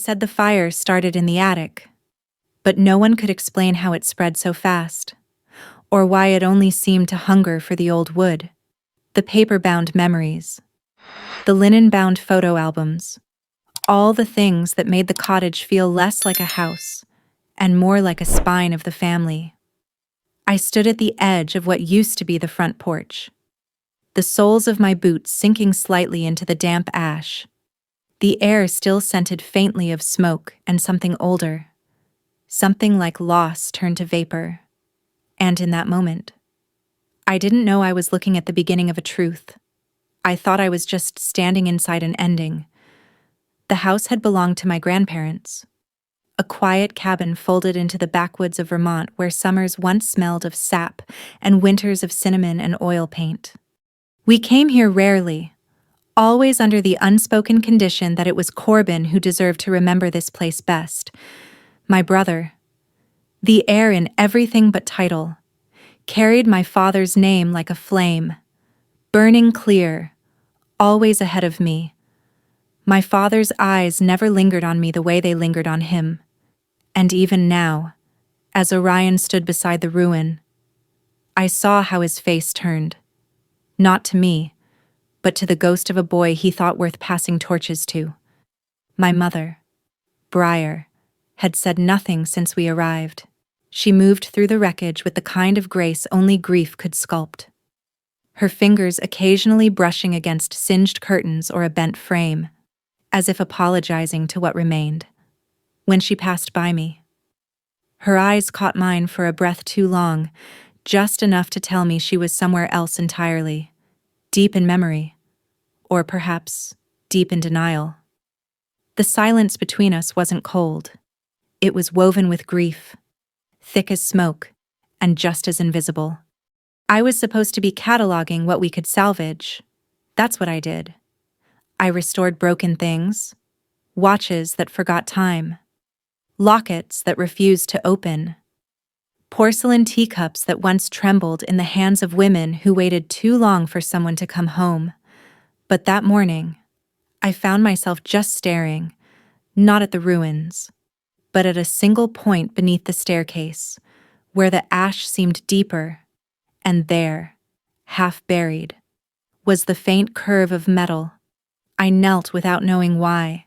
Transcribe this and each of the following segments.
said the fire started in the attic, but no one could explain how it spread so fast, or why it only seemed to hunger for the old wood, the paper-bound memories, the linen-bound photo albums, all the things that made the cottage feel less like a house and more like a spine of the family. I stood at the edge of what used to be the front porch, the soles of my boots sinking slightly into the damp ash. The air still scented faintly of smoke and something older, something like loss turned to vapor. And in that moment, I didn't know I was looking at the beginning of a truth. I thought I was just standing inside an ending. The house had belonged to my grandparents, a quiet cabin folded into the backwoods of Vermont where summers once smelled of sap and winters of cinnamon and oil paint. We came here rarely, always under the unspoken condition that it was Corbin who deserved to remember this place best. My brother, the heir in everything but title, carried my father's name like a flame, burning clear, always ahead of me. My father's eyes never lingered on me the way they lingered on him. And even now, as Orion stood beside the ruin, I saw how his face turned. Not to me, but to the ghost of a boy he thought worth passing torches to. My mother, Briar, had said nothing since we arrived. She moved through the wreckage with the kind of grace only grief could sculpt, her fingers occasionally brushing against singed curtains or a bent frame, as if apologizing to what remained. When she passed by me, her eyes caught mine for a breath too long, just enough to tell me she was somewhere else entirely, deep in memory, or perhaps deep in denial. The silence between us wasn't cold. It was woven with grief, thick as smoke, and just as invisible. I was supposed to be cataloging what we could salvage. That's what I did. I restored broken things, watches that forgot time, lockets that refused to open, porcelain teacups that once trembled in the hands of women who waited too long for someone to come home. But that morning, I found myself just staring, not at the ruins, but at a single point beneath the staircase, where the ash seemed deeper, and there, half buried, was the faint curve of metal. I knelt without knowing why,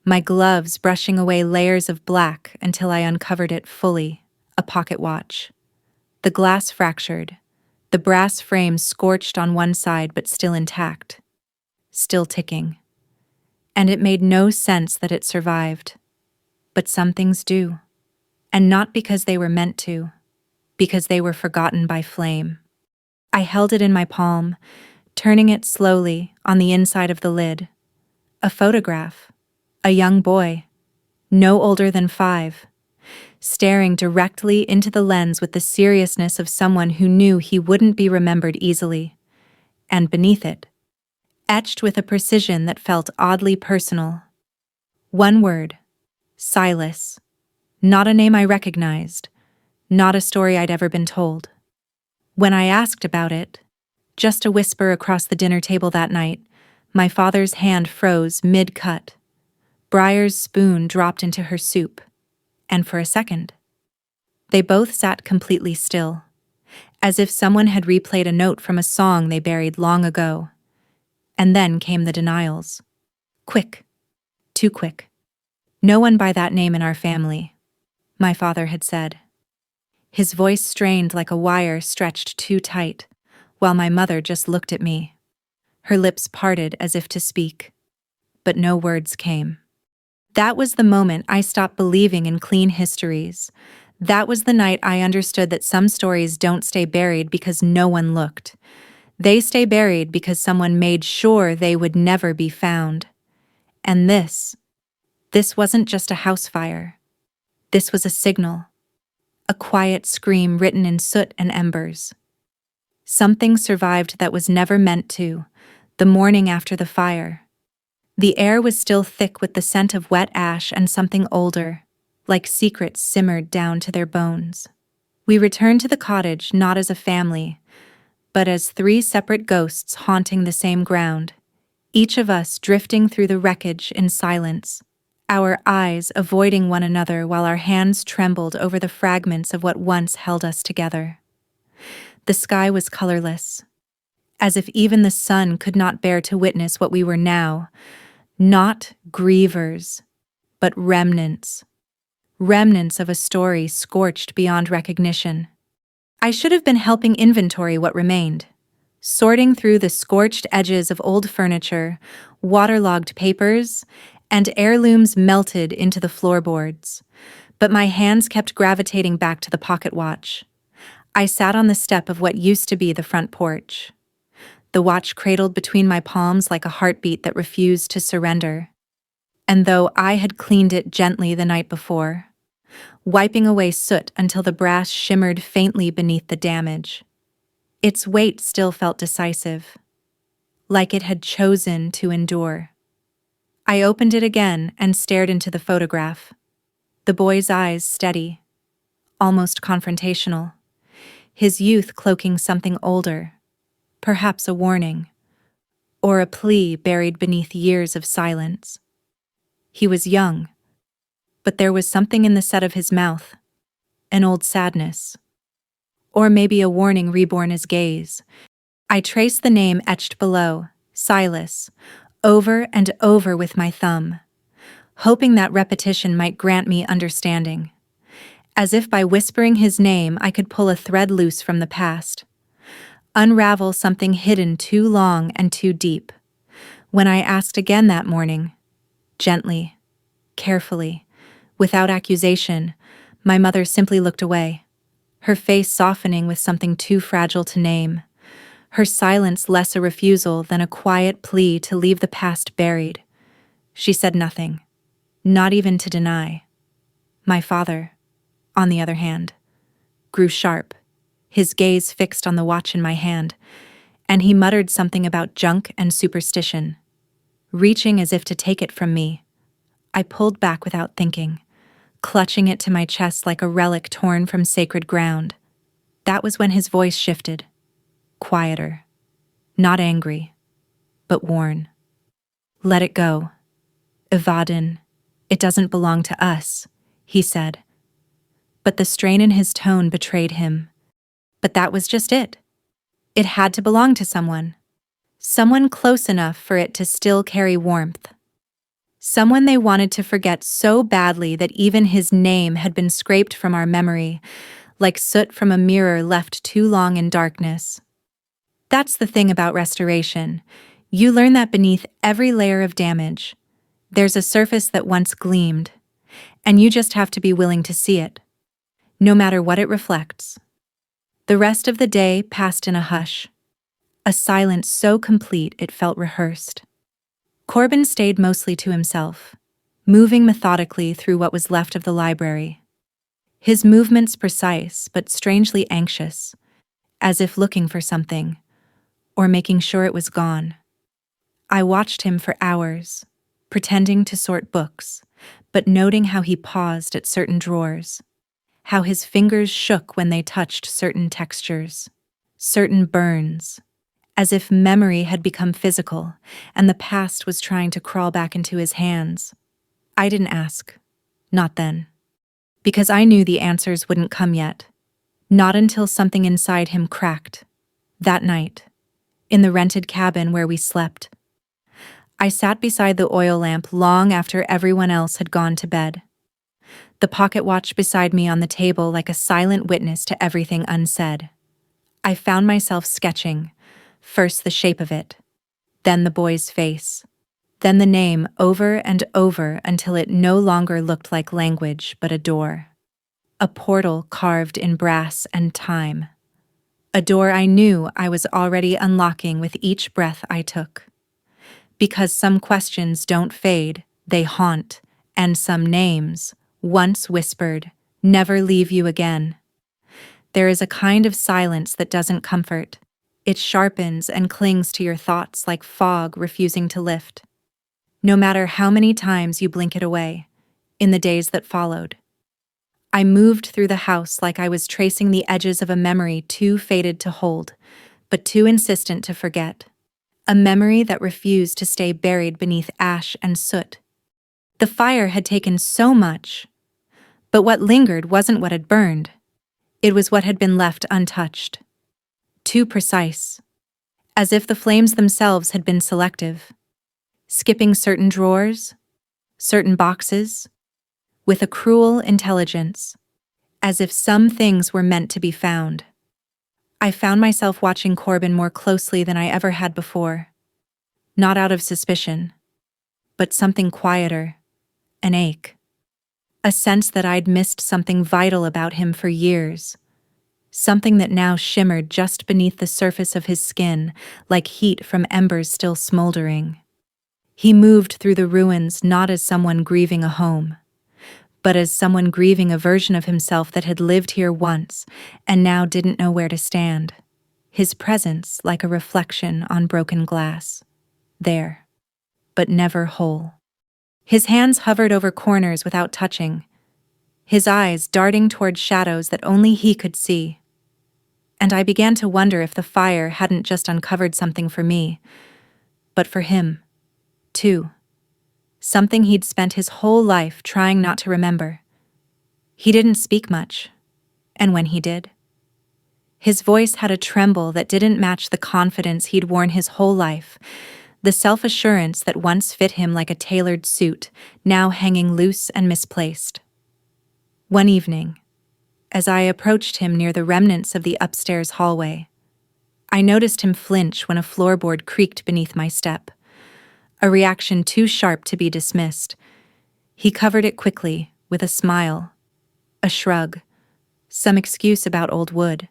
my gloves brushing away layers of black until I uncovered it fully, a pocket watch. The glass fractured, the brass frame scorched on one side but still intact, still ticking. And it made no sense that it survived. But some things do, and not because they were meant to, because they were forgotten by flame. I held it in my palm, turning it slowly on the inside of the lid. A photograph, a young boy, no older than 5, staring directly into the lens with the seriousness of someone who knew he wouldn't be remembered easily. And beneath it, etched with a precision that felt oddly personal, one word: Silas. Not a name I recognized, not a story I'd ever been told. When I asked about it, just a whisper across the dinner table that night, my father's hand froze mid-cut. Briar's spoon dropped into her soup, and for a second, they both sat completely still, as if someone had replayed a note from a song they buried long ago. And then came the denials. Quick. Too quick. No one by that name in our family, my father had said. His voice strained like a wire stretched too tight, while my mother just looked at me. Her lips parted as if to speak, but no words came. That was the moment I stopped believing in clean histories. That was the night I understood that some stories don't stay buried because no one looked. They stay buried because someone made sure they would never be found. And this wasn't just a house fire. This was a signal, a quiet scream written in soot and embers. Something survived that was never meant to, the morning after the fire. The air was still thick with the scent of wet ash and something older, like secrets simmered down to their bones. We returned to the cottage not as a family, but as 3 separate ghosts haunting the same ground, each of us drifting through the wreckage in silence, our eyes avoiding one another while our hands trembled over the fragments of what once held us together. The sky was colorless, as if even the sun could not bear to witness what we were now, not grievers, but remnants. Remnants of a story scorched beyond recognition. I should have been helping inventory what remained, sorting through the scorched edges of old furniture, waterlogged papers, and heirlooms melted into the floorboards. But my hands kept gravitating back to the pocket watch. I sat on the step of what used to be the front porch. The watch cradled between my palms like a heartbeat that refused to surrender. And though I had cleaned it gently the night before, wiping away soot until the brass shimmered faintly beneath the damage, its weight still felt decisive, like it had chosen to endure. I opened it again and stared into the photograph, the boy's eyes steady, almost confrontational, his youth cloaking something older, perhaps a warning, or a plea buried beneath years of silence. He was young, but there was something in the set of his mouth, an old sadness, or maybe a warning reborn as gaze. I traced the name etched below, Silas, over and over with my thumb, hoping that repetition might grant me understanding. As if by whispering his name I could pull a thread loose from the past, unravel something hidden too long and too deep. When I asked again that morning, gently, carefully, without accusation, my mother simply looked away, her face softening with something too fragile to name, her silence less a refusal than a quiet plea to leave the past buried. She said nothing, not even to deny. My father, on the other hand, grew sharp, his gaze fixed on the watch in my hand, and he muttered something about junk and superstition. Reaching as if to take it from me, I pulled back without thinking, clutching it to my chest like a relic torn from sacred ground. That was when his voice shifted, quieter, not angry, but worn. "Let it go. Evadin, it doesn't belong to us," he said. But the strain in his tone betrayed him. But that was just it. It had to belong to someone. Someone close enough for it to still carry warmth. Someone they wanted to forget so badly that even his name had been scraped from our memory, like soot from a mirror left too long in darkness. That's the thing about restoration. You learn that beneath every layer of damage, there's a surface that once gleamed, and you just have to be willing to see it, no matter what it reflects. The rest of the day passed in a hush, a silence so complete it felt rehearsed. Corbin stayed mostly to himself, moving methodically through what was left of the library. His movements precise but strangely anxious, as if looking for something, or making sure it was gone. I watched him for hours, pretending to sort books, but noting how he paused at certain drawers, how his fingers shook when they touched certain textures, certain burns, as if memory had become physical and the past was trying to crawl back into his hands. I didn't ask, not then, because I knew the answers wouldn't come yet, not until something inside him cracked, that night, in the rented cabin where we slept. I sat beside the oil lamp long after everyone else had gone to bed, the pocket watch beside me on the table like a silent witness to everything unsaid. I found myself sketching, first the shape of it, then the boy's face, then the name over and over until it no longer looked like language but a door. A portal carved in brass and time. A door I knew I was already unlocking with each breath I took. Because some questions don't fade, they haunt, and some names, once whispered, never leave you again. There is a kind of silence that doesn't comfort. It sharpens and clings to your thoughts like fog refusing to lift. No matter how many times you blink it away, in the days that followed. I moved through the house like I was tracing the edges of a memory too faded to hold, but too insistent to forget. A memory that refused to stay buried beneath ash and soot. The fire had taken so much, but what lingered wasn't what had burned. It was what had been left untouched. Too precise. As if the flames themselves had been selective, skipping certain drawers, certain boxes, with a cruel intelligence, as if some things were meant to be found. I found myself watching Corbin more closely than I ever had before. Not out of suspicion, but something quieter, an ache. A sense that I'd missed something vital about him for years. Something that now shimmered just beneath the surface of his skin, like heat from embers still smoldering. He moved through the ruins not as someone grieving a home, but as someone grieving a version of himself that had lived here once and now didn't know where to stand. His presence like a reflection on broken glass. There, but never whole. His hands hovered over corners without touching, his eyes darting toward shadows that only he could see. And I began to wonder if the fire hadn't just uncovered something for me, but for him, too. Something he'd spent his whole life trying not to remember. He didn't speak much, and when he did, his voice had a tremble that didn't match the confidence he'd worn his whole life, the self-assurance that once fit him like a tailored suit, now hanging loose and misplaced. One evening, as I approached him near the remnants of the upstairs hallway, I noticed him flinch when a floorboard creaked beneath my step, a reaction too sharp to be dismissed. He covered it quickly, with a smile, a shrug, some excuse about old wood.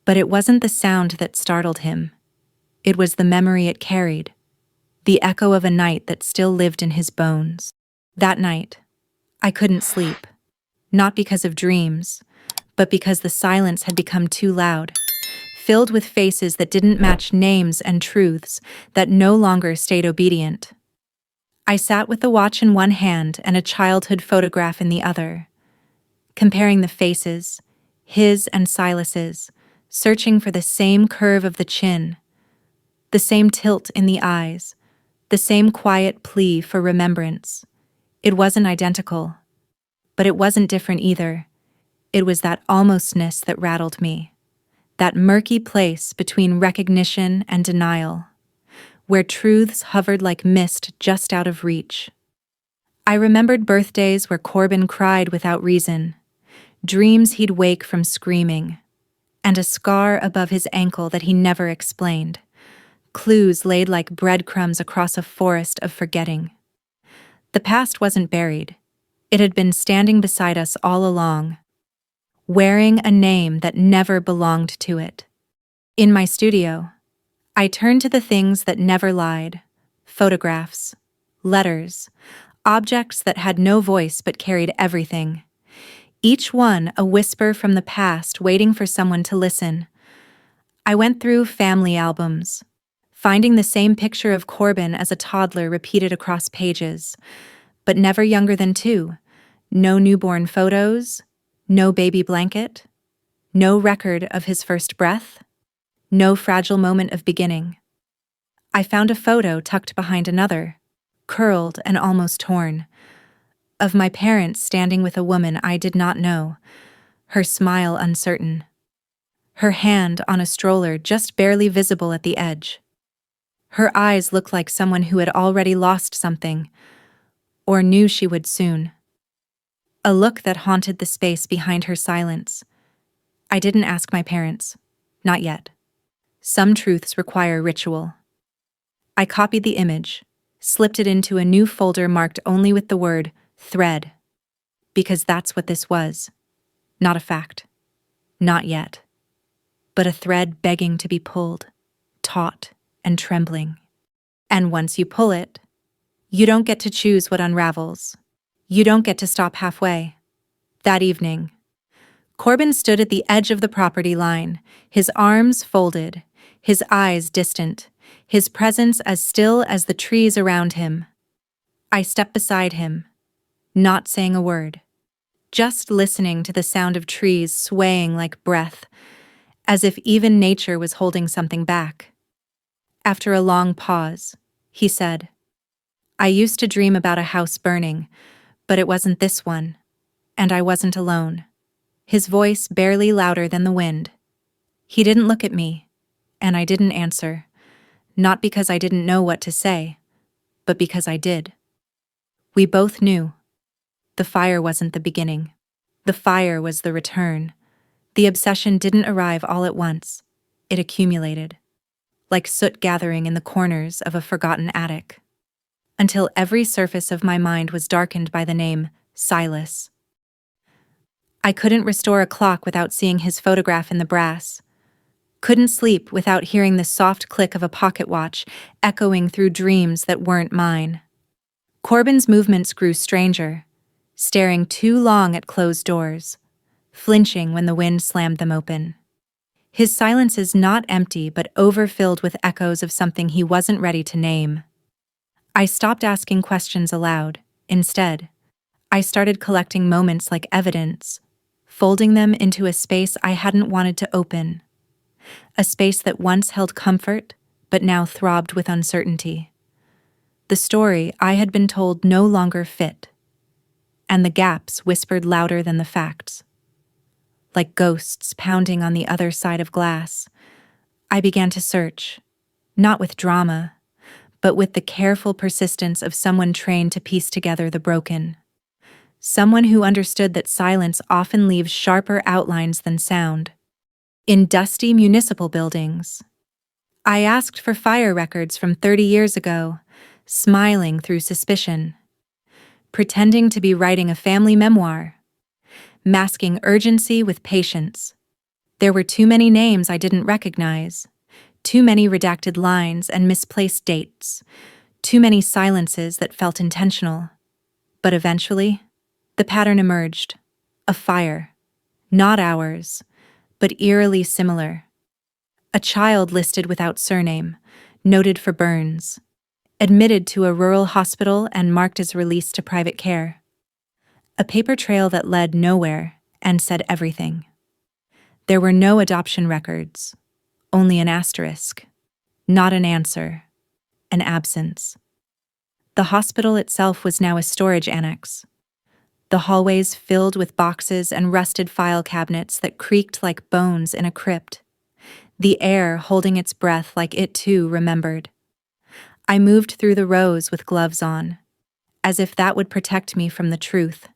But it wasn't the sound that startled him. It was the memory it carried, the echo of a night that still lived in his bones. That night, I couldn't sleep, not because of dreams, but because the silence had become too loud, filled with faces that didn't match names and truths that no longer stayed obedient. I sat with the watch in one hand and a childhood photograph in the other, comparing the faces, his and Silas's, searching for the same curve of the chin, the same tilt in the eyes, the same quiet plea for remembrance. It wasn't identical, but it wasn't different either. It was that almostness that rattled me, that murky place between recognition and denial, where truths hovered like mist just out of reach. I remembered birthdays where Corbin cried without reason, dreams he'd wake from screaming, and a scar above his ankle that he never explained, clues laid like breadcrumbs across a forest of forgetting. The past wasn't buried. It had been standing beside us all along, wearing a name that never belonged to it. In my studio, I turned to the things that never lied, photographs, letters, objects that had no voice but carried everything. Each one a whisper from the past waiting for someone to listen. I went through family albums, finding the same picture of Corbin as a toddler repeated across pages, but never younger than 2. No newborn photos, no baby blanket, no record of his first breath, no fragile moment of beginning. I found a photo tucked behind another, curled and almost torn, of my parents standing with a woman I did not know, her smile uncertain, her hand on a stroller just barely visible at the edge. Her eyes looked like someone who had already lost something, or knew she would soon. A look that haunted the space behind her silence. I didn't ask my parents. Not yet. Some truths require ritual. I copied the image, slipped it into a new folder marked only with the word thread, because that's what this was. Not a fact. Not yet. But a thread begging to be pulled, taut and trembling. And once you pull it, you don't get to choose what unravels. You don't get to stop halfway. That evening, Corbin stood at the edge of the property line, his arms folded, his eyes distant, his presence as still as the trees around him. I stepped beside him, not saying a word, just listening to the sound of trees swaying like breath, as if even nature was holding something back. After a long pause, he said, I used to dream about a house burning, but it wasn't this one, and I wasn't alone. His voice barely louder than the wind. He didn't look at me, and I didn't answer, not because I didn't know what to say, but because I did. We both knew. The fire wasn't the beginning. The fire was the return. The obsession didn't arrive all at once. It accumulated, like soot gathering in the corners of a forgotten attic, until every surface of my mind was darkened by the name Silas. I couldn't restore a clock without seeing his photograph in the brass. Couldn't sleep without hearing the soft click of a pocket watch echoing through dreams that weren't mine. Corbin's movements grew stranger, staring too long at closed doors, flinching when the wind slammed them open. His silence is not empty but overfilled with echoes of something he wasn't ready to name. I stopped asking questions aloud. Instead, I started collecting moments like evidence, folding them into a space I hadn't wanted to open. A space that once held comfort, but now throbbed with uncertainty. The story I had been told no longer fit, and the gaps whispered louder than the facts. Like ghosts pounding on the other side of glass, I began to search, not with drama, but with the careful persistence of someone trained to piece together the broken. Someone who understood that silence often leaves sharper outlines than sound. In dusty municipal buildings, I asked for fire records from 30 years ago, smiling through suspicion, pretending to be writing a family memoir, masking urgency with patience. There were too many names I didn't recognize, too many redacted lines and misplaced dates, too many silences that felt intentional. But eventually, the pattern emerged. A fire. Not ours, but eerily similar. A child listed without surname, noted for burns, admitted to a rural hospital and marked as released to private care. A paper trail that led nowhere and said everything. There were no adoption records, only an asterisk, not an answer, an absence. The hospital itself was now a storage annex. The hallways filled with boxes and rusted file cabinets that creaked like bones in a crypt. The air holding its breath like it too remembered. I moved through the rows with gloves on, as if that would protect me from the truth,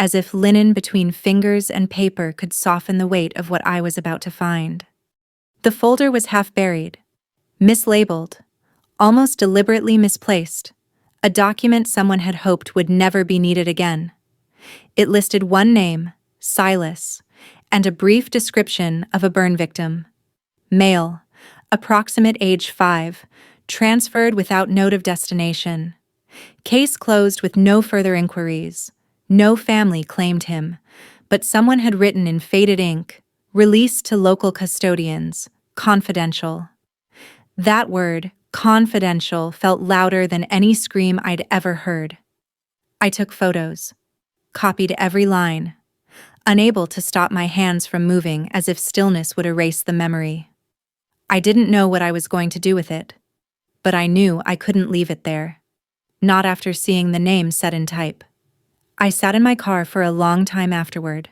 as if linen between fingers and paper could soften the weight of what I was about to find. The folder was half buried, mislabeled, almost deliberately misplaced, a document someone had hoped would never be needed again. It listed one name, Silas, and a brief description of a burn victim. Male, approximate age 5, transferred without note of destination. Case closed with no further inquiries. No family claimed him, but someone had written in faded ink, released to local custodians, confidential. That word, confidential, felt louder than any scream I'd ever heard. I took photos, copied every line, unable to stop my hands from moving as if stillness would erase the memory. I didn't know what I was going to do with it, but I knew I couldn't leave it there, not after seeing the name set in type. I sat in my car for a long time afterward,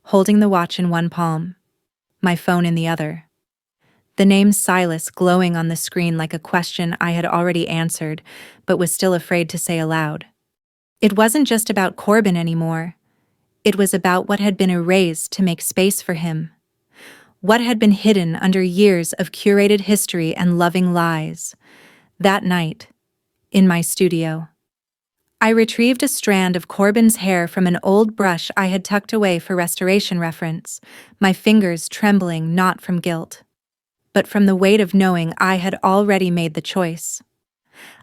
holding the watch in one palm, my phone in the other. The name Silas glowing on the screen like a question I had already answered, but was still afraid to say aloud. It wasn't just about Corbin anymore. It was about what had been erased to make space for him. What had been hidden under years of curated history and loving lies. That night, in my studio, I retrieved a strand of Corbin's hair from an old brush I had tucked away for restoration reference, my fingers trembling not from guilt, but from the weight of knowing I had already made the choice.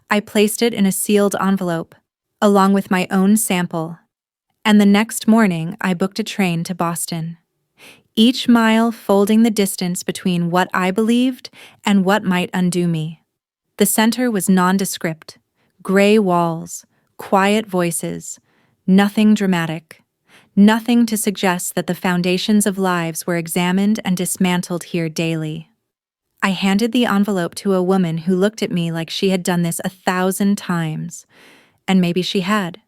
I placed it in a sealed envelope, along with my own sample, and the next morning I booked a train to Boston, each mile folding the distance between what I believed and what might undo me. The center was nondescript, gray walls, quiet voices, nothing dramatic, nothing to suggest that the foundations of lives were examined and dismantled here daily. I handed the envelope to a woman who looked at me like she had done this 1,000 times. And maybe she had.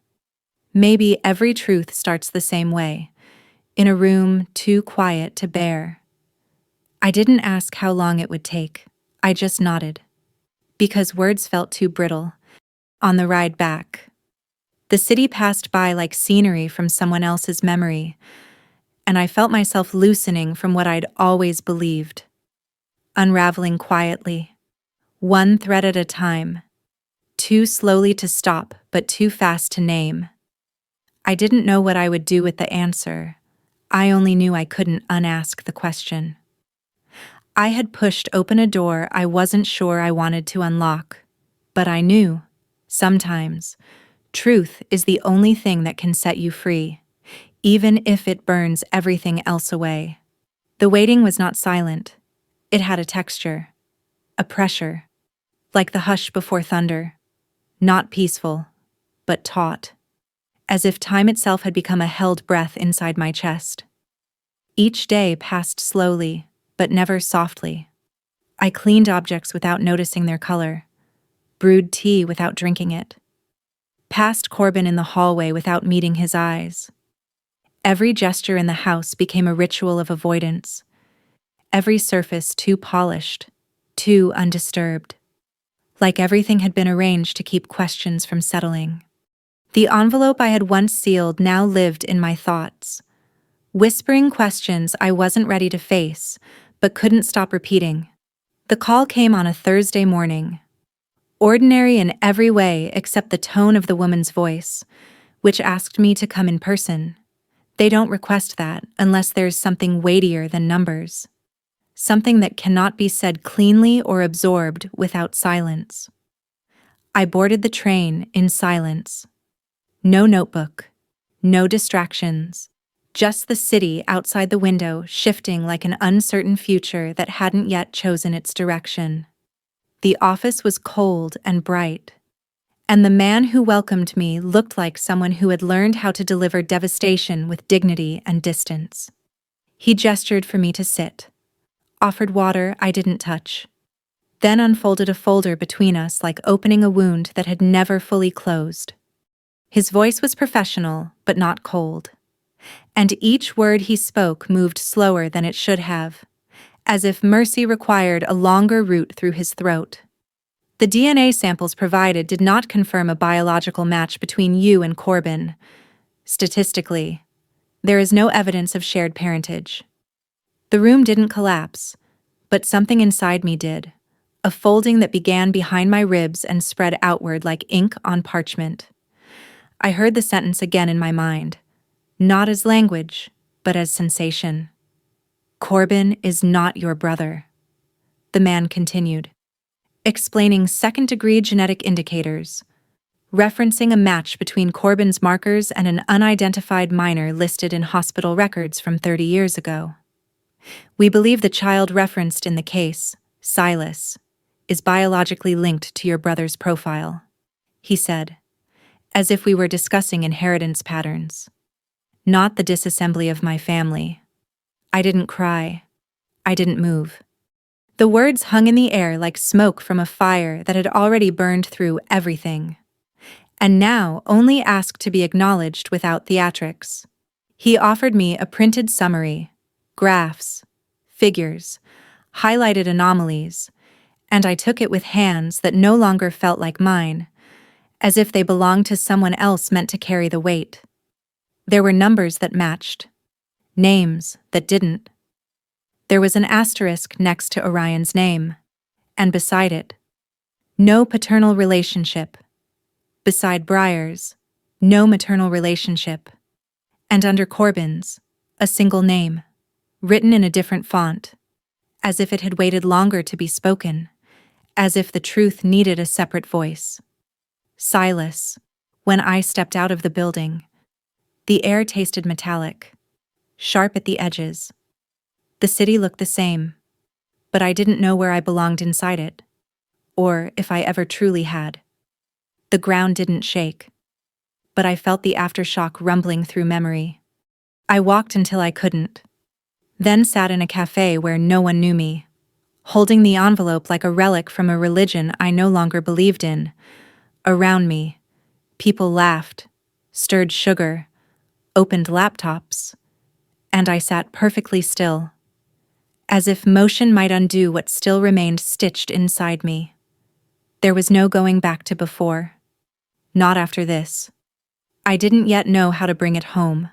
Maybe every truth starts the same way, in a room too quiet to bear. I didn't ask how long it would take. I just nodded. Because words felt too brittle. On the ride back, the city passed by like scenery from someone else's memory, and I felt myself loosening from what I'd always believed. Unraveling quietly, one thread at a time, too slowly to stop, but too fast to name. I didn't know what I would do with the answer. I only knew I couldn't unask the question. I had pushed open a door I wasn't sure I wanted to unlock, but I knew, sometimes, truth is the only thing that can set you free, even if it burns everything else away. The waiting was not silent. It had a texture, a pressure, like the hush before thunder, not peaceful, but taut, as if time itself had become a held breath inside my chest. Each day passed slowly, but never softly. I cleaned objects without noticing their color, brewed tea without drinking it, passed Corbin in the hallway without meeting his eyes. Every gesture in the house became a ritual of avoidance, every surface too polished, too undisturbed, like everything had been arranged to keep questions from settling. The envelope I had once sealed now lived in my thoughts, whispering questions I wasn't ready to face, but couldn't stop repeating. The call came on a Thursday morning, ordinary in every way except the tone of the woman's voice, which asked me to come in person. They don't request that unless there's something weightier than numbers, something that cannot be said cleanly or absorbed without silence. I boarded the train in silence. No notebook, no distractions, just the city outside the window shifting like an uncertain future that hadn't yet chosen its direction. The office was cold and bright, and the man who welcomed me looked like someone who had learned how to deliver devastation with dignity and distance. He gestured for me to sit, offered water I didn't touch, then unfolded a folder between us like opening a wound that had never fully closed. His voice was professional, but not cold, and each word he spoke moved slower than it should have, as if mercy required a longer route through his throat. The DNA samples provided did not confirm a biological match between you and Corbin. Statistically, there is no evidence of shared parentage. The room didn't collapse, but something inside me did, a folding that began behind my ribs and spread outward like ink on parchment. I heard the sentence again in my mind, not as language, but as sensation. Corbin is not your brother, the man continued, explaining second-degree genetic indicators, referencing a match between Corbin's markers and an unidentified minor listed in hospital records from 30 years ago. We believe the child referenced in the case, Silas, is biologically linked to your brother's profile, he said, as if we were discussing inheritance patterns, not the disassembly of my family. I didn't cry. I didn't move. The words hung in the air like smoke from a fire that had already burned through everything, and now only asked to be acknowledged without theatrics. He offered me a printed summary, graphs, figures, highlighted anomalies, and I took it with hands that no longer felt like mine, as if they belonged to someone else meant to carry the weight. There were numbers that matched, names that didn't. There was an asterisk next to Orion's name, and beside it, no paternal relationship. Beside Briar's, no maternal relationship. And under Corbin's, a single name, written in a different font, as if it had waited longer to be spoken, as if the truth needed a separate voice. Silas. When I stepped out of the building, the air tasted metallic, sharp at the edges. The city looked the same, but I didn't know where I belonged inside it, or if I ever truly had. The ground didn't shake, but I felt the aftershock rumbling through memory. I walked until I couldn't, then sat in a cafe where no one knew me, holding the envelope like a relic from a religion I no longer believed in. Around me, people laughed, stirred sugar, opened laptops, and I sat perfectly still, as if motion might undo what still remained stitched inside me. There was no going back to before. Not after this. I didn't yet know how to bring it home,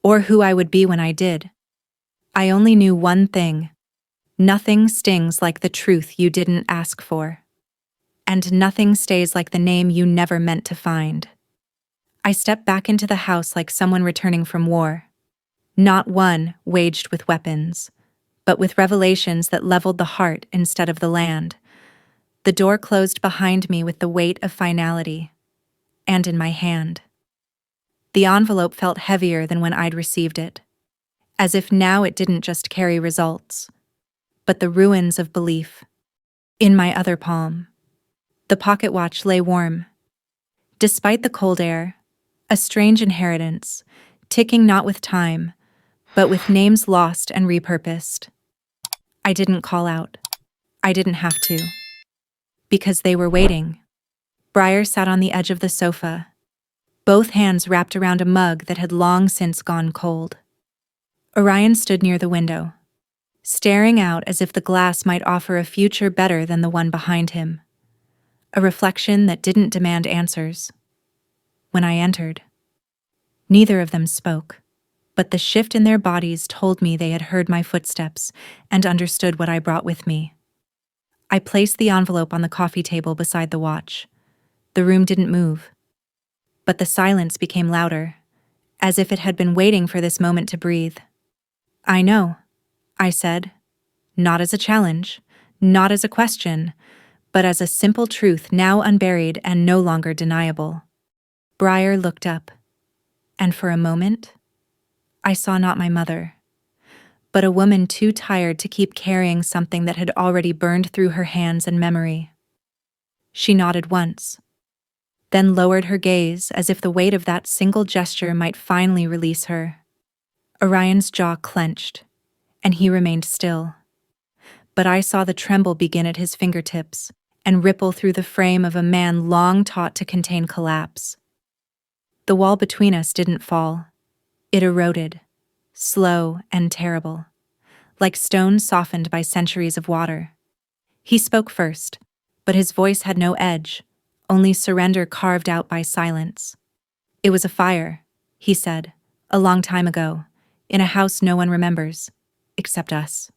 or who I would be when I did. I only knew one thing. Nothing stings like the truth you didn't ask for. And nothing stays like the name you never meant to find. I stepped back into the house like someone returning from war. Not one waged with weapons, but with revelations that leveled the heart instead of the land. The door closed behind me with the weight of finality, and in my hand. The envelope felt heavier than when I'd received it, as if now it didn't just carry results, but the ruins of belief. In my other palm, the pocket watch lay warm. Despite the cold air, a strange inheritance, ticking not with time, but with names lost and repurposed. I didn't call out. I didn't have to. Because they were waiting. Briar sat on the edge of the sofa, both hands wrapped around a mug that had long since gone cold. Orion stood near the window, staring out as if the glass might offer a future better than the one behind him. A reflection that didn't demand answers. When I entered, neither of them spoke, but the shift in their bodies told me they had heard my footsteps and understood what I brought with me. I placed the envelope on the coffee table beside the watch. The room didn't move, but the silence became louder, as if it had been waiting for this moment to breathe. I know, I said, not as a challenge, not as a question, but as a simple truth now unburied and no longer deniable. Briar looked up, and for a moment, I saw not my mother, but a woman too tired to keep carrying something that had already burned through her hands and memory. She nodded once, then lowered her gaze as if the weight of that single gesture might finally release her. Orion's jaw clenched, and he remained still. But I saw the tremble begin at his fingertips and ripple through the frame of a man long taught to contain collapse. The wall between us didn't fall. It eroded, slow and terrible, like stone softened by centuries of water. He spoke first, but his voice had no edge, only surrender carved out by silence. It was a fire, he said, a long time ago, in a house no one remembers, except us.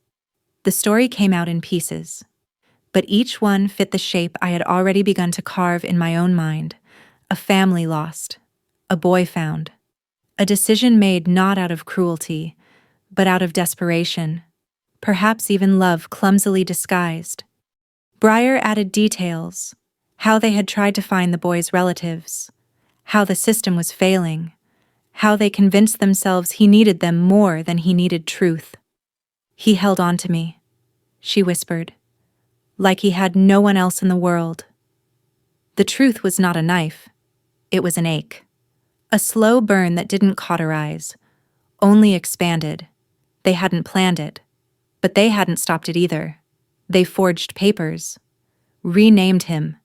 The story came out in pieces, but each one fit the shape I had already begun to carve in my own mind. A family lost, a boy found, a decision made not out of cruelty, but out of desperation, perhaps even love clumsily disguised. Briar added details, how they had tried to find the boy's relatives, how the system was failing, how they convinced themselves he needed them more than he needed truth. He held on to me, she whispered, like he had no one else in the world. The truth was not a knife, it was an ache. A slow burn that didn't cauterize, only expanded. They hadn't planned it, but they hadn't stopped it either. They forged papers, renamed him,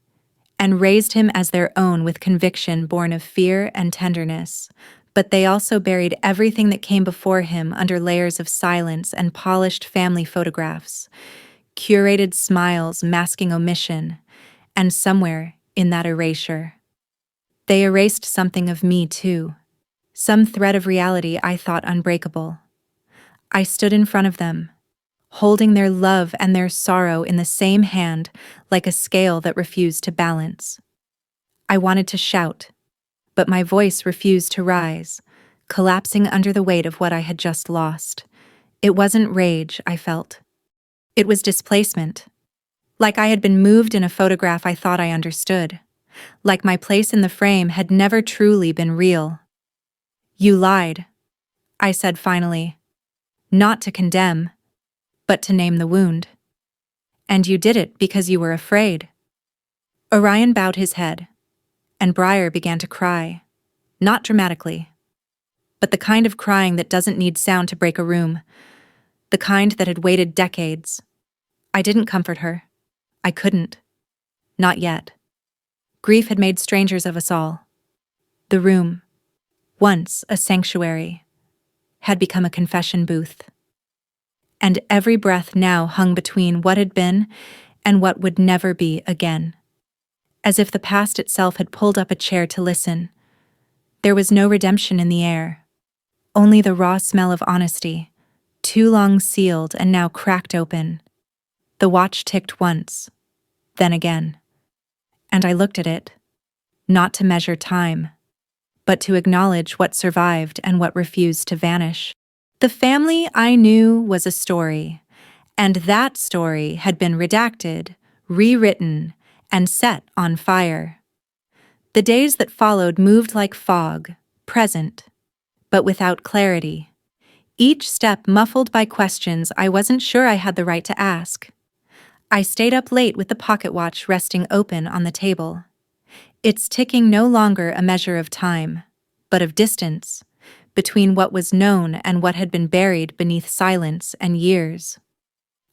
and raised him as their own with conviction born of fear and tenderness. But they also buried everything that came before him under layers of silence and polished family photographs, curated smiles masking omission, and somewhere in that erasure, they erased something of me too, some thread of reality I thought unbreakable. I stood in front of them, holding their love and their sorrow in the same hand like a scale that refused to balance. I wanted to shout, but my voice refused to rise, collapsing under the weight of what I had just lost. It wasn't rage, I felt. It was displacement, like I had been moved in a photograph I thought I understood, like my place in the frame had never truly been real. You lied, I said finally, not to condemn, but to name the wound. And you did it because you were afraid. Orion bowed his head, and Briar began to cry, not dramatically, but the kind of crying that doesn't need sound to break a room, the kind that had waited decades. I didn't comfort her. I couldn't. Not yet. Grief had made strangers of us all. The room, once a sanctuary, had become a confession booth. And every breath now hung between what had been and what would never be again. As if the past itself had pulled up a chair to listen. There was no redemption in the air. Only the raw smell of honesty, too long sealed and now cracked open. The watch ticked once, then again. And I looked at it, not to measure time, but to acknowledge what survived and what refused to vanish. The family I knew was a story, and that story had been redacted, rewritten, and set on fire. The days that followed moved like fog, present, but without clarity. Each step muffled by questions I wasn't sure I had the right to ask. I stayed up late with the pocket watch resting open on the table. Its ticking no longer a measure of time, but of distance, between what was known and what had been buried beneath silence and years.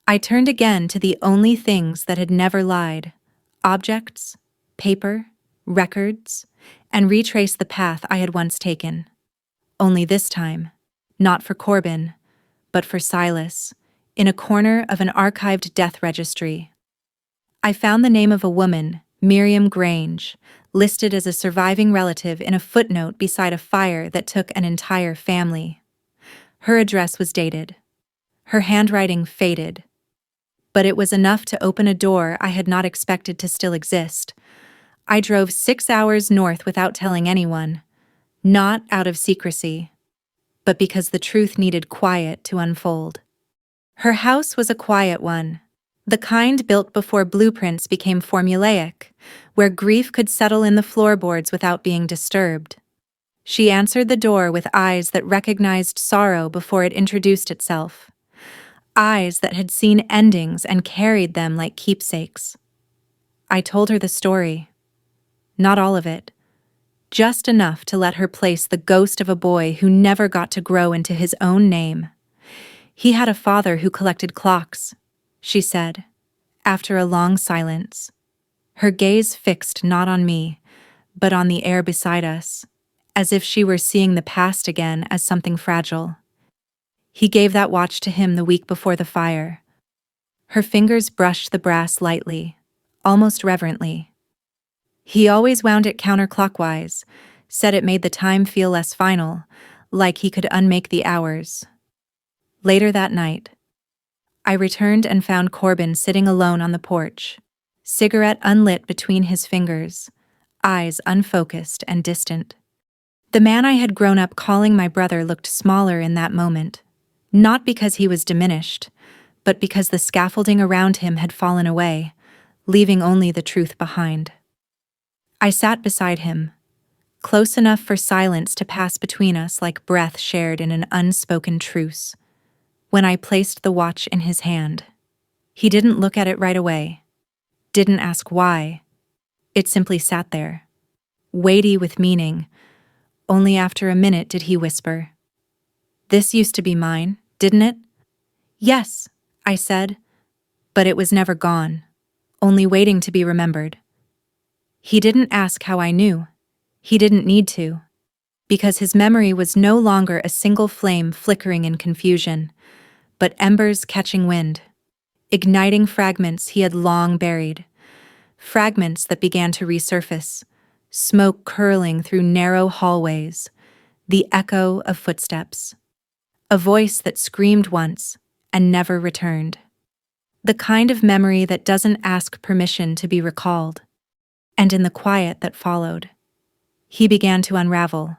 I turned again to the only things that had never lied: objects, paper, records, and retraced the path I had once taken. Only this time, not for Corbin, but for Silas, in a corner of an archived death registry. I found the name of a woman, Miriam Grange, listed as a surviving relative in a footnote beside a fire that took an entire family. Her address was dated. Her handwriting faded. But it was enough to open a door I had not expected to still exist. I drove 6 hours north without telling anyone, not out of secrecy, but because the truth needed quiet to unfold. Her house was a quiet one, the kind built before blueprints became formulaic, where grief could settle in the floorboards without being disturbed. She answered the door with eyes that recognized sorrow before it introduced itself. Eyes that had seen endings and carried them like keepsakes. I told her the story. Not all of it. Just enough to let her place the ghost of a boy who never got to grow into his own name. He had a father who collected clocks, she said, after a long silence. Her gaze fixed not on me, but on the air beside us, as if she were seeing the past again as something fragile. He gave that watch to him the week before the fire. Her fingers brushed the brass lightly, almost reverently. He always wound it counterclockwise, said it made the time feel less final, like he could unmake the hours. Later that night, I returned and found Corbin sitting alone on the porch, cigarette unlit between his fingers, eyes unfocused and distant. The man I had grown up calling my brother looked smaller in that moment, not because he was diminished, but because the scaffolding around him had fallen away, leaving only the truth behind. I sat beside him, close enough for silence to pass between us like breath shared in an unspoken truce. When I placed the watch in his hand, he didn't look at it right away, didn't ask why. It simply sat there, weighty with meaning. Only after a minute did he whisper, "This used to be mine, didn't it?" "Yes," I said, but it was never gone, only waiting to be remembered. He didn't ask how I knew. He didn't need to, because his memory was no longer a single flame flickering in confusion, but embers catching wind, igniting fragments he had long buried, fragments that began to resurface, smoke curling through narrow hallways, the echo of footsteps, a voice that screamed once and never returned, the kind of memory that doesn't ask permission to be recalled. And in the quiet that followed, he began to unravel,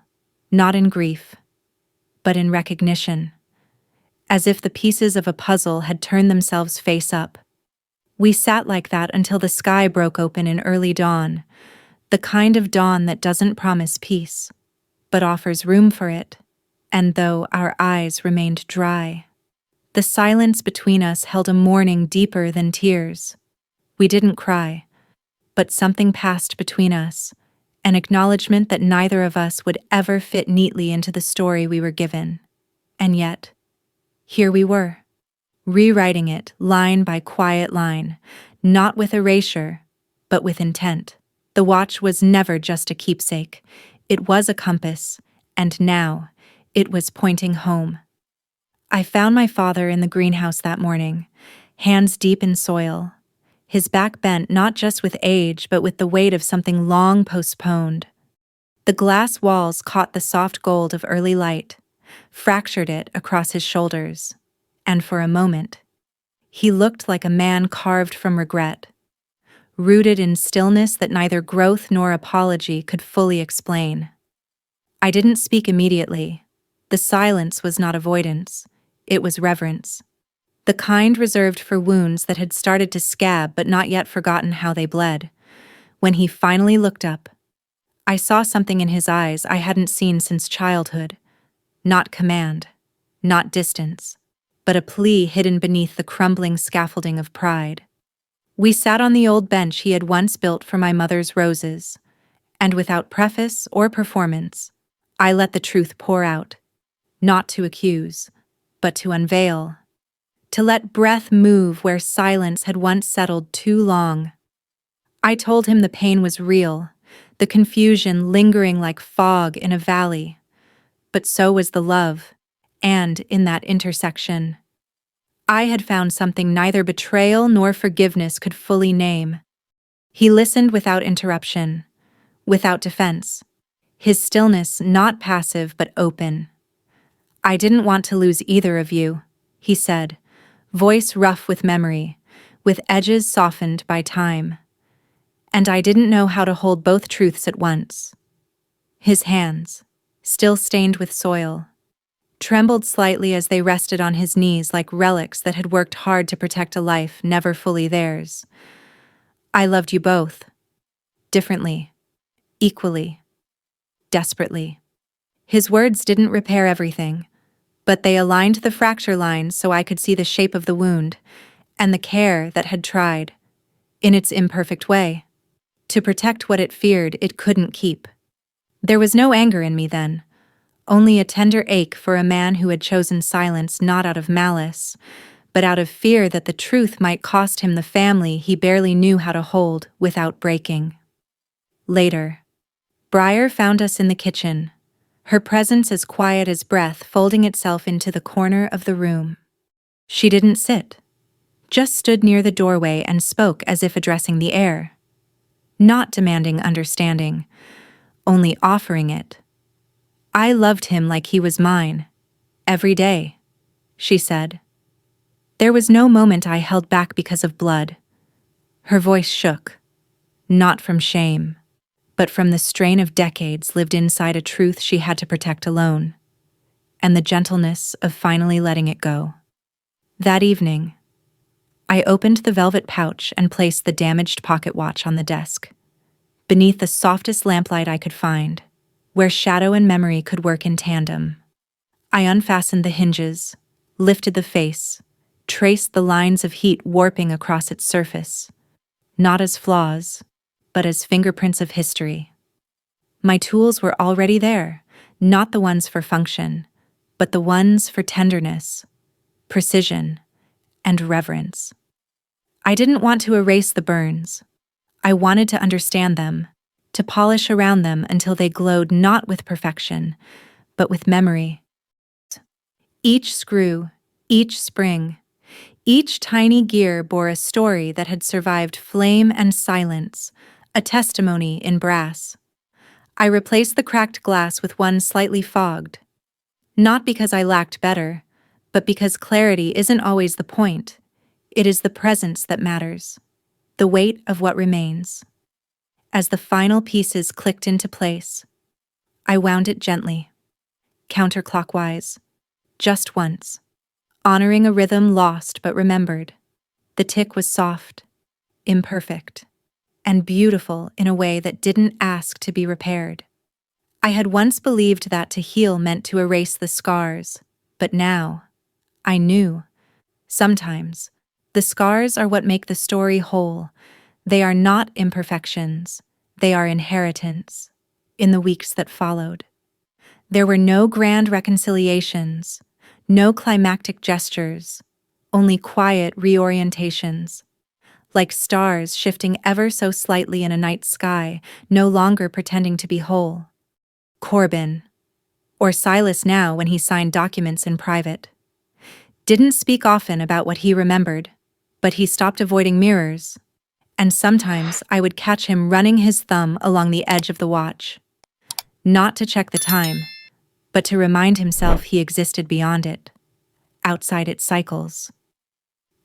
not in grief, but in recognition, as if the pieces of a puzzle had turned themselves face up. We sat like that until the sky broke open in early dawn, the kind of dawn that doesn't promise peace, but offers room for it. And though our eyes remained dry, the silence between us held a mourning deeper than tears. We didn't cry, but something passed between us, an acknowledgement that neither of us would ever fit neatly into the story we were given. And yet, here we were, rewriting it line by quiet line, not with erasure, but with intent. The watch was never just a keepsake. It was a compass, and now it was pointing home. I found my father in the greenhouse that morning, hands deep in soil, his back bent not just with age but with the weight of something long postponed. The glass walls caught the soft gold of early light, fractured it across his shoulders, and for a moment, he looked like a man carved from regret, rooted in stillness that neither growth nor apology could fully explain. I didn't speak immediately. The silence was not avoidance, it was reverence. The kind reserved for wounds that had started to scab but not yet forgotten how they bled. When he finally looked up, I saw something in his eyes I hadn't seen since childhood. Not command, not distance, but a plea hidden beneath the crumbling scaffolding of pride. We sat on the old bench he had once built for my mother's roses, and without preface or performance, I let the truth pour out, not to accuse, but to unveil, to let breath move where silence had once settled too long. I told him the pain was real, the confusion lingering like fog in a valley, but so was the love, and in that intersection, I had found something neither betrayal nor forgiveness could fully name. He listened without interruption, without defense, his stillness not passive but open. "I didn't want to lose either of you," he said, voice rough with memory, with edges softened by time. And I didn't know how to hold both truths at once. His hands, still stained with soil, trembled slightly as they rested on his knees like relics that had worked hard to protect a life never fully theirs. "I loved you both. Differently. Equally. Desperately." His words didn't repair everything, but they aligned the fracture lines so I could see the shape of the wound, and the care that had tried, in its imperfect way, to protect what it feared it couldn't keep. There was no anger in me then, only a tender ache for a man who had chosen silence not out of malice, but out of fear that the truth might cost him the family he barely knew how to hold without breaking. Later, Briar found us in the kitchen, her presence as quiet as breath folding itself into the corner of the room. She didn't sit, just stood near the doorway and spoke as if addressing the air, not demanding understanding, only offering it. "I loved him like he was mine, every day," she said. There was no moment I held back because of blood. Her voice shook, not from shame, but from the strain of decades lived inside a truth she had to protect alone, and the gentleness of finally letting it go. That evening, I opened the velvet pouch and placed the damaged pocket watch on the desk, beneath the softest lamplight I could find, where shadow and memory could work in tandem. I unfastened the hinges, lifted the face, traced the lines of heat warping across its surface, not as flaws, but as fingerprints of history. My tools were already there, not the ones for function, but the ones for tenderness, precision, and reverence. I didn't want to erase the burns. I wanted to understand them, to polish around them until they glowed not with perfection, but with memory. Each screw, each spring, each tiny gear bore a story that had survived flame and silence, a testimony in brass. I replaced the cracked glass with one slightly fogged, not because I lacked better, but because clarity isn't always the point. It is the presence that matters, the weight of what remains. As the final pieces clicked into place, I wound it gently, counterclockwise, just once, honoring a rhythm lost but remembered. The tick was soft, imperfect, and beautiful in a way that didn't ask to be repaired. I had once believed that to heal meant to erase the scars, but now, I knew. Sometimes, the scars are what make the story whole. They are not imperfections, they are inheritance. In the weeks that followed, there were no grand reconciliations, no climactic gestures, only quiet reorientations, like stars shifting ever so slightly in a night sky, no longer pretending to be whole. Corbin, or Silas now when he signed documents in private, didn't speak often about what he remembered, but he stopped avoiding mirrors, and sometimes I would catch him running his thumb along the edge of the watch, not to check the time, but to remind himself he existed beyond it, outside its cycles.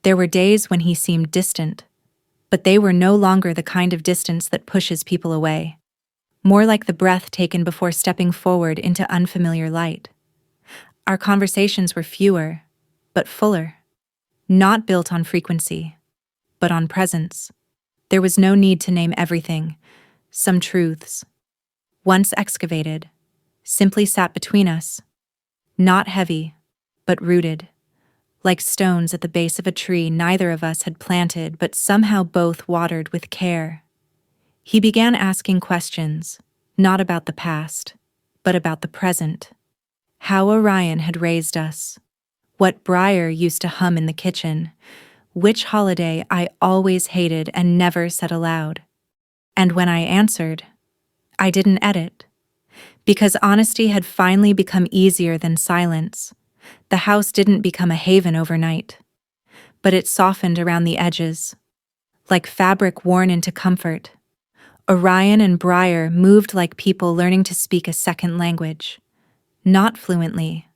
There were days when he seemed distant, but they were no longer the kind of distance that pushes people away, more like the breath taken before stepping forward into unfamiliar light. Our conversations were fewer, but fuller, not built on frequency, but on presence. There was no need to name everything. Some truths, once excavated, simply sat between us, not heavy, but rooted, like stones at the base of a tree neither of us had planted but somehow both watered with care. He began asking questions, not about the past, but about the present. How Orion had raised us, what Briar used to hum in the kitchen, which holiday I always hated and never said aloud. And when I answered, I didn't edit, because honesty had finally become easier than silence. The house didn't become a haven overnight, but it softened around the edges, like fabric worn into comfort. Orion and Briar moved like people learning to speak a second language, not fluently,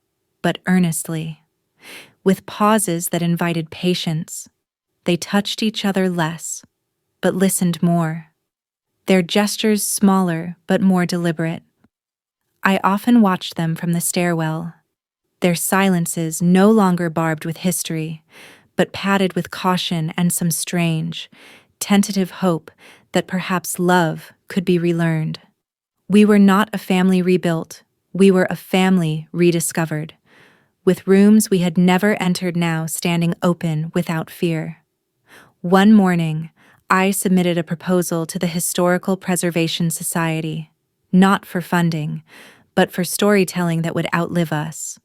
but earnestly, with pauses that invited patience. They touched each other less, but listened more, their gestures smaller but more deliberate. I often watched them from the stairwell, their silences no longer barbed with history, but padded with caution and some strange, tentative hope that perhaps love could be relearned. We were not a family rebuilt, we were a family rediscovered, with rooms we had never entered now standing open without fear. One morning, I submitted a proposal to the Historical Preservation Society, not for funding, but for storytelling that would outlive us.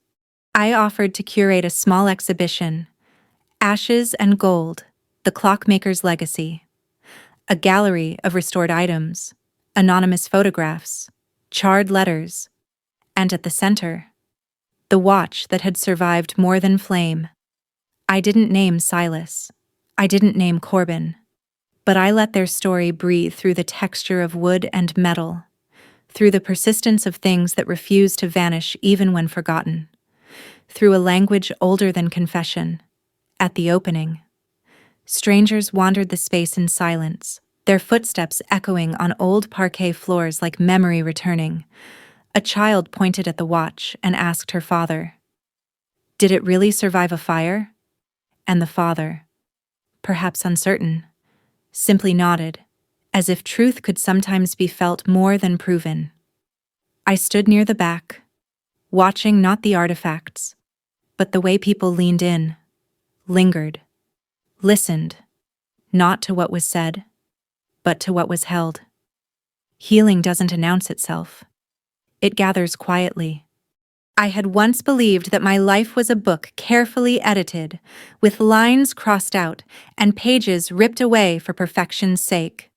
I offered to curate a small exhibition, Ashes and Gold, the Clockmaker's Legacy, a gallery of restored items, anonymous photographs, charred letters, and at the center, the watch that had survived more than flame. I didn't name Silas. I didn't name Corbin. But I let their story breathe through the texture of wood and metal, through the persistence of things that refuse to vanish even when forgotten, through a language older than confession. At the opening, strangers wandered the space in silence, their footsteps echoing on old parquet floors like memory returning. A child pointed at the watch and asked her father, "Did it really survive a fire?" And the father, perhaps uncertain, simply nodded, as if truth could sometimes be felt more than proven. I stood near the back, watching not the artifacts, but the way people leaned in, lingered, listened, not to what was said, but to what was held. Healing doesn't announce itself. It gathers quietly. I had once believed that my life was a book carefully edited, with lines crossed out and pages ripped away for perfection's sake.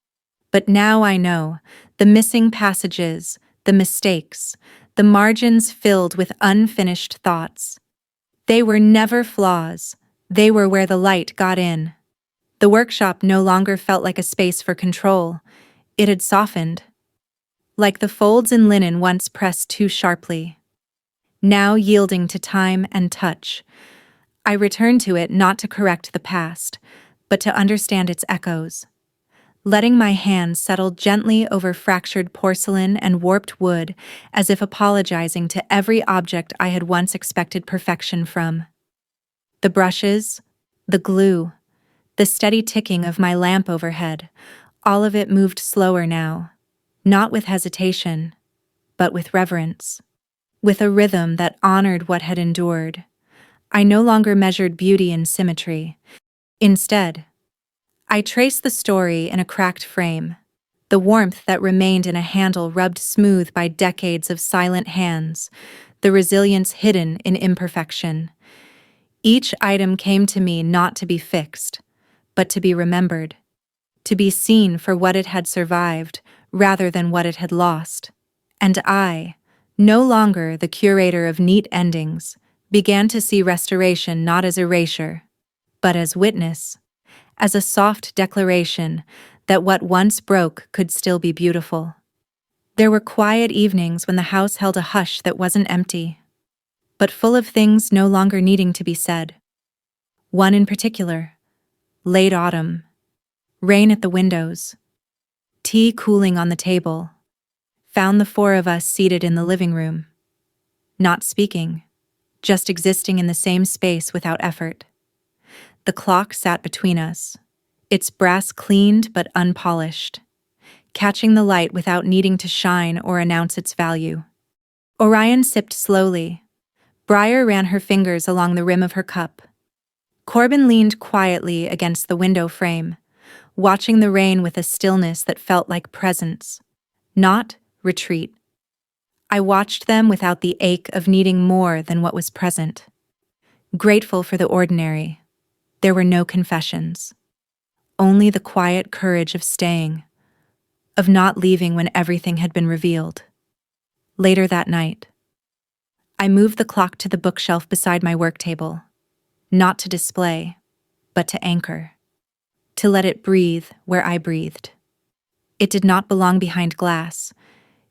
But now I know, the missing passages, the mistakes, the margins filled with unfinished thoughts. They were never flaws, they were where the light got in. The workshop no longer felt like a space for control. It had softened, like the folds in linen once pressed too sharply. Now yielding to time and touch, I return to it not to correct the past, but to understand its echoes. Letting my hands settle gently over fractured porcelain and warped wood, as if apologizing to every object I had once expected perfection from. The brushes, the glue, the steady ticking of my lamp overhead, all of it moved slower now, not with hesitation, but with reverence. With a rhythm that honored what had endured. I no longer measured beauty in symmetry. Instead, I traced the story in a cracked frame, the warmth that remained in a handle rubbed smooth by decades of silent hands, the resilience hidden in imperfection. Each item came to me not to be fixed, but to be remembered, to be seen for what it had survived rather than what it had lost. And I, no longer the curator of neat endings, began to see restoration not as erasure, but as witness, as a soft declaration that what once broke could still be beautiful. There were quiet evenings when the house held a hush that wasn't empty, but full of things no longer needing to be said. One in particular, late autumn, rain at the windows, tea cooling on the table, found the four of us seated in the living room, not speaking, just existing in the same space without effort. The clock sat between us, its brass cleaned but unpolished, catching the light without needing to shine or announce its value. Orion sipped slowly. Briar ran her fingers along the rim of her cup. Corbin leaned quietly against the window frame, watching the rain with a stillness that felt like presence, not retreat. I watched them without the ache of needing more than what was present. Grateful for the ordinary, there were no confessions. Only the quiet courage of staying, of not leaving when everything had been revealed. Later that night, I moved the clock to the bookshelf beside my work table, not to display, but to anchor, to let it breathe where I breathed. It did not belong behind glass.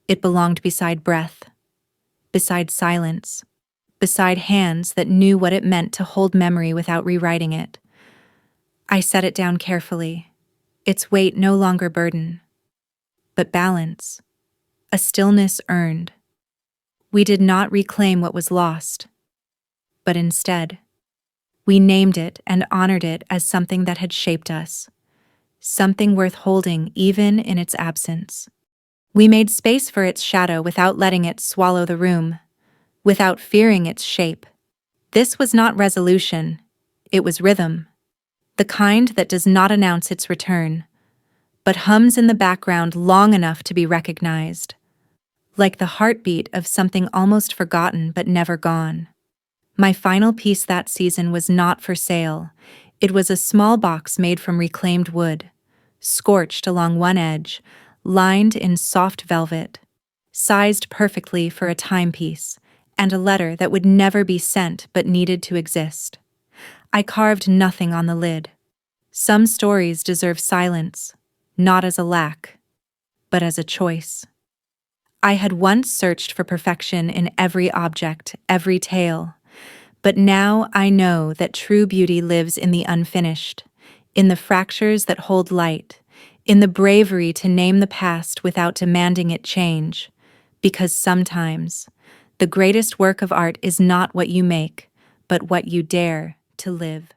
It belonged beside breath, beside silence, beside hands that knew what it meant to hold memory without rewriting it. I set it down carefully, its weight no longer burden, but balance, a stillness earned. We did not reclaim what was lost, but instead, we named it and honored it as something that had shaped us, something worth holding even in its absence. We made space for its shadow without letting it swallow the room, without fearing its shape. This was not resolution, it was rhythm, the kind that does not announce its return, but hums in the background long enough to be recognized, like the heartbeat of something almost forgotten but never gone. My final piece that season was not for sale. It was a small box made from reclaimed wood, scorched along one edge, lined in soft velvet, sized perfectly for a timepiece, and a letter that would never be sent but needed to exist. I carved nothing on the lid. Some stories deserve silence, not as a lack, but as a choice. I had once searched for perfection in every object, every tale, but now I know that true beauty lives in the unfinished, in the fractures that hold light, in the bravery to name the past without demanding it change, because sometimes the greatest work of art is not what you make, but what you dare to live.